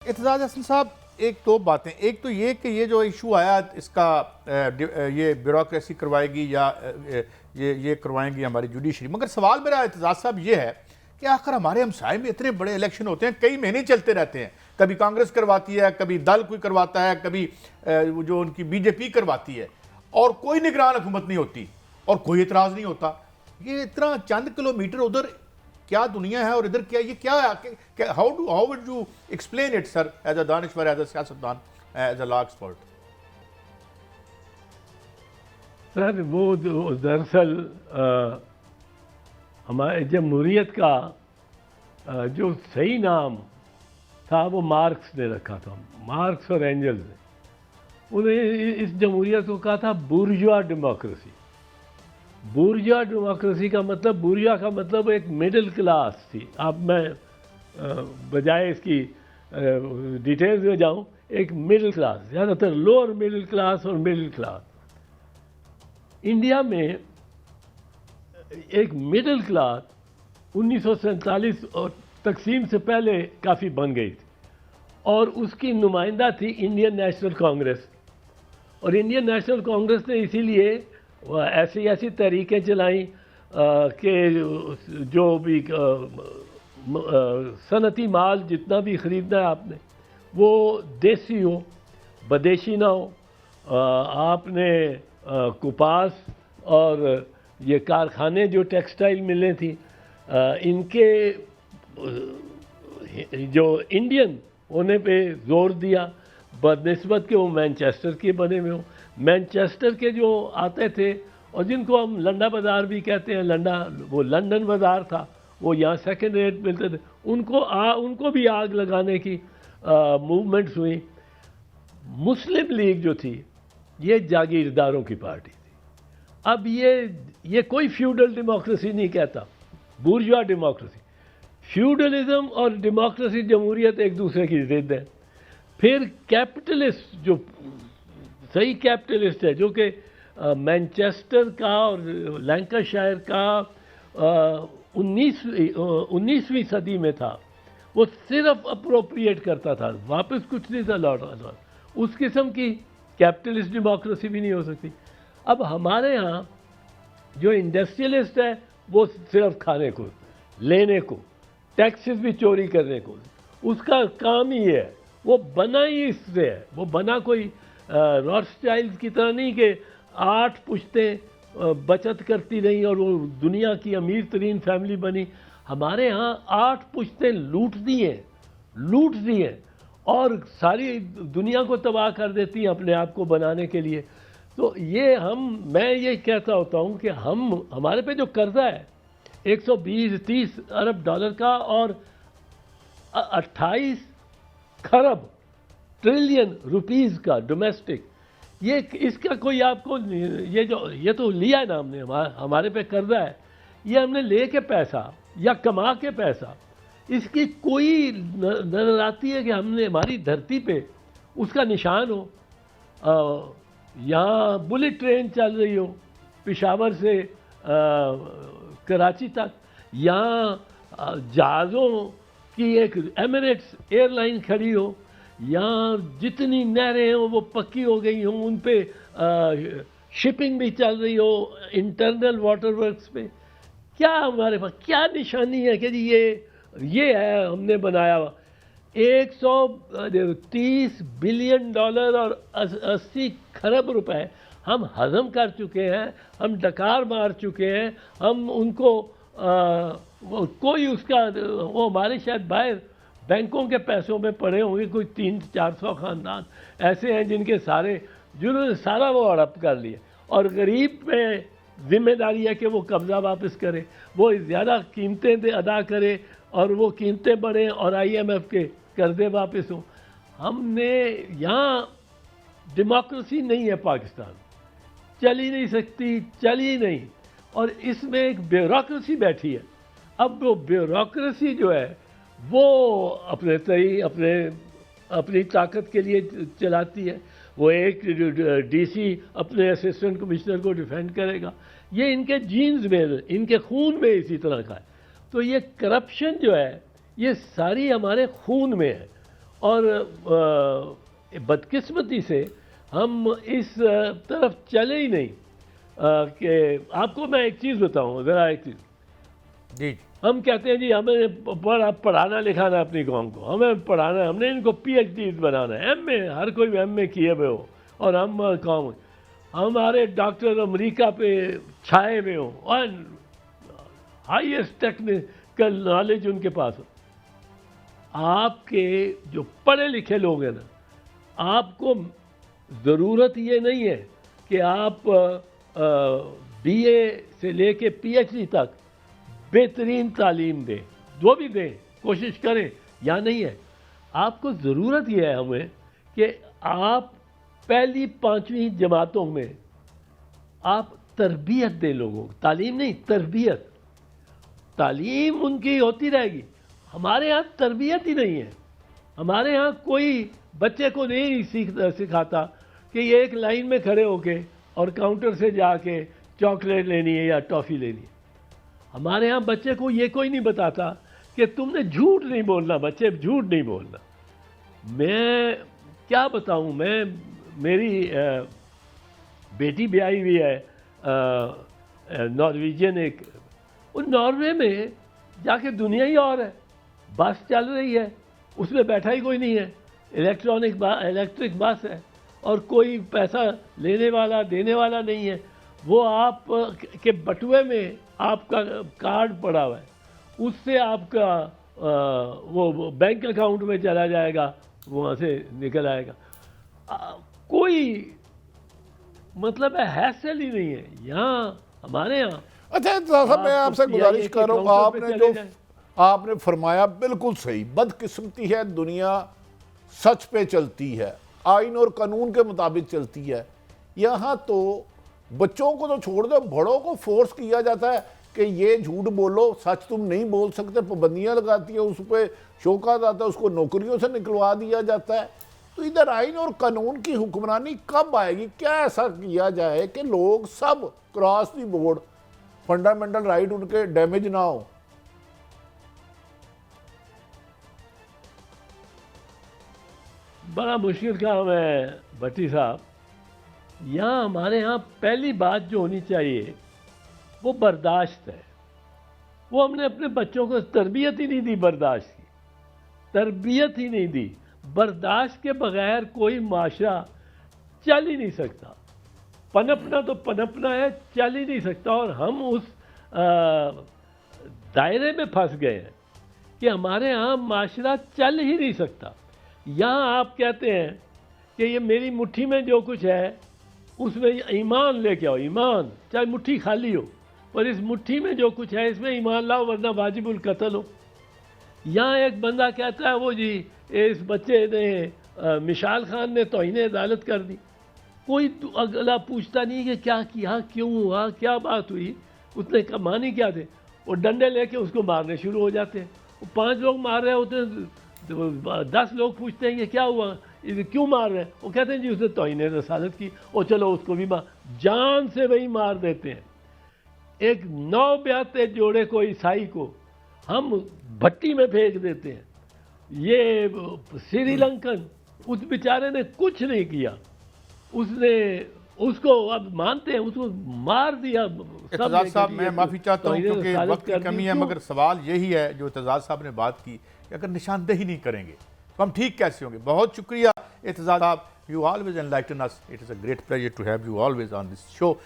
اعتزاز احسن صاحب، ایک دو باتیں، ایک تو یہ کہ یہ جو ایشو آیا اس کا یہ بیوروکریسی کروائے گی یا یہ کروائیں گی ہماری جوڈیشری، مگر سوال میرا اعتزاز صاحب یہ ہے کہ آخر ہمارے ہمسائے میں اتنے بڑے الیکشن ہوتے ہیں، کئی مہینے چلتے رہتے ہیں، کبھی کانگریس کرواتی ہے، کبھی دل کوئی کرواتا ہے، کبھی جو ان کی بی جے پی کرواتی ہے، اور کوئی نگران حکومت نہیں ہوتی اور کوئی اعتراض نہیں ہوتا۔ یہ اتنا چند کلومیٹر ادھر کیا دنیا ہے اور ادھر کیا، یہ کیا ہے؟ How would you explain it sir, as a دانشور، ایز اے سیاستدان، ایز اے لا ایکسپرٹ؟ سر وہ دراصل ہمارے جمہوریت کا جو صحیح نام تھا وہ مارکس نے رکھا تھا، مارکس اور اینجلز نے۔ انہیں اس جمہوریت کو کہا تھا بورژوا ڈیموکریسی۔ بورژوا ڈیموکریسی کا مطلب، بورژوا کا مطلب ایک مڈل کلاس تھی۔ اب میں بجائے اس کی ڈیٹیلز میں جاؤں، ایک مڈل کلاس، زیادہ تر لوور مڈل کلاس اور مڈل کلاس۔ انڈیا میں ایک مڈل کلاس 1947 اور تقسیم سے پہلے کافی بن گئی تھی، اور اس کی نمائندہ تھی انڈین نیشنل کانگریس۔ اور انڈین نیشنل کانگریس نے اسی لیے ایسی تحریکیں چلائیں کہ جو بھی صنعتی مال جتنا بھی خریدنا ہے آپ نے، وہ دیسی ہو، بدیشی نہ ہو۔ آپ نے کپاس اور یہ کارخانے جو ٹیکسٹائل ملیں تھیں، ان کے جو انڈین ہونے پہ زور دیا، بنسبت کہ وہ مینچسٹر کے بنے ہوئے ہوں۔ مینچسٹر کے جو آتے تھے، اور جن کو ہم لنڈا بازار بھی کہتے ہیں، وہ لندن بازار تھا، وہ یہاں سیکنڈ ریٹ ملتے تھے، ان کو بھی آگ لگانے کی موومنٹس ہوئی۔ مسلم لیگ جو تھی، یہ جاگیرداروں کی پارٹی تھی۔ اب یہ کوئی فیوڈل ڈیموکریسی نہیں کہتا، بورژوا ڈیموکریسی۔ فیوڈلزم اور ڈیموکریسی، جمہوریت، ایک دوسرے کی ضد ہے۔ پھر کیپٹلسٹ، جو صحیح کیپٹلسٹ ہے، جو کہ مینچسٹر کا اور لینکاشائر کا 19ویں صدی میں تھا، وہ صرف اپروپریٹ کرتا تھا، واپس کچھ نہیں تھا لوٹا۔ اس قسم کی کیپٹلسٹ ڈیموکریسی بھی نہیں ہو سکتی۔ اب ہمارے ہاں جو انڈسٹریلسٹ ہے، وہ صرف کھانے کو، لینے کو، ٹیکسز بھی چوری کرنے کو، اس کا کام ہی ہے۔ وہ بنا ہی اس سے ہے، وہ بنا کوئی راتھسچائلڈ کی طرح نہیں کہ 8 پشتیں بچت کرتی رہیں اور وہ دنیا کی امیر ترین فیملی بنی۔ ہمارے ہاں 8 پشتیں لوٹ دی ہیں اور ساری دنیا کو تباہ کر دیتی ہیں اپنے آپ کو بنانے کے لیے۔ تو میں یہ کہتا ہوتا ہوں کہ ہمارے پہ جو قرضہ ہے 120-30 ارب ڈالر کا اور 28 خرب ٹریلین روپیز کا ڈومیسٹک، اس کا کوئی آپ کو یہ تو لیا ہے نا ہم نے، ہمارے پہ قرضہ ہے، یہ ہم نے لے کے پیسہ یا کما کے پیسہ، اس کی کوئی نظر آتی ہے کہ ہم نے ہماری دھرتی پہ اس کا نشان ہو؟ یہاں بلٹ ٹرین چل رہی ہو پشاور سے کراچی تک، یہاں جہازوں کی ایک ایمریٹس ایئر لائن کھڑی ہو، یہاں جتنی نہریں ہیں وہ پکی ہو گئی ہوں، ان پہ شپنگ بھی چل رہی ہو انٹرنل واٹر ورکس پہ۔ کیا ہمارے پاس کیا نشانی ہے کہ جی یہ ہے ہم نے بنایا ہوا؟ 130 بلین ڈالر اور 80 خرب روپے ہم ہضم کر چکے ہیں، ہم ڈکار مار چکے ہیں، ہم ان کو کوئی اس کا، وہ ہمارے شاید باہر بینکوں کے پیسوں میں پڑے ہوں گے، کوئی 300-400 خاندان ایسے ہیں جنہوں نے سارا وہ ہڑپ کر لیا، اور غریب پہ ذمہ داری ہے کہ وہ قبضہ واپس کرے، وہ زیادہ قیمتیں ادا کرے اور وہ قیمتیں بڑھیں اور IMF کے قرضے واپس ہوں۔ ہم نے یہاں ڈیموکریسی نہیں ہے، پاکستان چل ہی نہیں سکتی، چل ہی نہیں، اور اس میں ایک بیوروکریسی بیٹھی ہے۔ اب وہ بیوروکریسی جو ہے وہ اپنی طاقت کے لیے چلاتی ہے۔ وہ ایک ڈی سی اپنے اسسٹنٹ کمشنر کو ڈیفینڈ کرے گا، یہ ان کے جینز میں، ان کے خون میں اسی طرح کا ہے۔ تو یہ کرپشن جو ہے، یہ ساری ہمارے خون میں ہے، اور بدقسمتی سے ہم اس طرف چلے ہی نہیں کہ آپ کو میں ایک چیز بتاؤں ذرا، ایک چیز جی ہم کہتے ہیں جی ہمیں پڑھانا لکھانا ہے اپنی قوم کو، ہمیں پڑھانا ہے، ہم نے ان کو پی ایچ ڈیز بنانا ہے، ایم اے، ہر کوئی ایم اے کیے ہوئے ہو، اور ہم قوم ہمارے ڈاکٹر امریکہ پہ چھائے ہوئے ہوں اور ہائیسٹ ٹیکنیکل نالج ان کے پاس ہو. آپ کے جو پڑھے لکھے لوگ ہیں نا، آپ کو ضرورت یہ نہیں ہے کہ آپ بی اے سے لے کے پی ایچ ڈی تک بہترین تعلیم دیں، جو بھی دیں کوشش کریں، یا نہیں ہے. آپ کو ضرورت یہ ہے ہمیں کہ آپ پہلی 5ویں جماعتوں میں آپ تربیت دیں لوگوں کو، تعلیم نہیں، تربیت. تعلیم ان کی ہوتی رہے گی، ہمارے ہاں تربیت ہی نہیں ہے. ہمارے ہاں کوئی بچے کو نہیں سکھاتا کہ یہ ایک لائن میں کھڑے ہو کے اور کاؤنٹر سے جا کے چاکلیٹ لینی ہے یا ٹافی لینی ہے. ہمارے ہاں بچے کو یہ کوئی نہیں بتاتا کہ تم نے جھوٹ نہیں بولنا، بچے جھوٹ نہیں بولنا. میں کیا بتاؤں، میری بیٹی بیائی ہوئی ہے نارویجین، ایک وہ ناروے میں جا کے دنیا ہی اور ہے. بس چل رہی ہے، اس میں بیٹھا ہی کوئی نہیں ہے، الیکٹرک بس ہے، اور کوئی پیسہ لینے والا دینے والا نہیں ہے. وہ آپ کے بٹوے میں آپ کا کارڈ پڑا ہوا ہے، اس سے آپ کا وہ بینک اکاؤنٹ میں چلا جائے گا، وہاں سے نکل آئے گا. کوئی مطلب ہے حیثیت ہی نہیں ہے یہاں ہمارے یہاں. اچھا اعتزاز صاحب، میں آپ سے گزارش کر رہا ہوں، آپ نے فرمایا بالکل صحیح. بدقسمتی ہے، دنیا سچ پہ چلتی ہے، آئین اور قانون کے مطابق چلتی ہے. یہاں تو بچوں کو تو چھوڑ دو، بڑوں کو فورس کیا جاتا ہے کہ یہ جھوٹ بولو، سچ تم نہیں بول سکتے، پابندیاں لگاتی ہے، اس پہ شوکات آتا ہے، اس کو نوکریوں سے نکلوا دیا جاتا ہے. تو ادھر آئین اور قانون کی حکمرانی کب آئے گی؟ کیا ایسا کیا جائے کہ لوگ سب cross the board fundamental right ان کے ڈیمیج نہ ہو؟ بڑا مشکل کام ہے بھٹی صاحب. یہاں ہمارے ہاں پہلی بات جو ہونی چاہیے وہ برداشت ہے. وہ ہم نے اپنے بچوں کو تربیت ہی نہیں دی، برداشت کی تربیت ہی نہیں دی. برداشت کے بغیر کوئی معاشرہ چل ہی نہیں سکتا. پنپنا تو پنپنا ہے، چل ہی نہیں سکتا. اور ہم اس دائرے میں پھنس گئے ہیں کہ ہمارے ہاں معاشرہ چل ہی نہیں سکتا. یہاں آپ کہتے ہیں کہ یہ میری مٹھی میں جو کچھ ہے اس میں ایمان لے کے آؤ، ایمان چاہے مٹھی خالی ہو، پر اس مٹھی میں جو کچھ ہے اس میں ایمان لاؤ ورنہ واجب القتل ہو. یہاں ایک بندہ کہتا ہے وہ جی اس بچے نے مشال خان نے توہین عدالت کر دی. کوئی اگلا پوچھتا نہیں کہ کیا کیا، کیوں ہوا، کیا بات ہوئی، اس نے مانی کیا تھے. وہ ڈنڈے لے کے اس کو مارنے شروع ہو جاتے ہیں. وہ 5 لوگ مار رہے ہوتے ہیں، 10 لوگ پوچھتے ہیں کہ کیا ہوا، کیوں مار رہے ہیں؟ وہ کہتے ہیں جی اس نے توہین رسالت کی، اور چلو اس کو بھی جان سے وہی مار دیتے ہیں. ایک 9 بیاتے جوڑے کو عیسائی کو ہم بھٹی میں پھینک دیتے ہیں. یہ سری لنکن، اس بیچارے نے کچھ نہیں کیا، اس کو اب مانتے ہیں، اس کو مار دیا. اعتزاز صاحب میں معافی چاہتا ہوں کیونکہ وقت کی کمی ہے، مگر سوال یہی ہے جو اعتزاز صاحب نے بات کی کہ اگر نشاندہی نہیں کریں گے تو ہم ٹھیک کیسے ہوں گے. بہت شکریہ اعتزاز صاحب. You always enlighten us. It is a great pleasure to have you always on this show.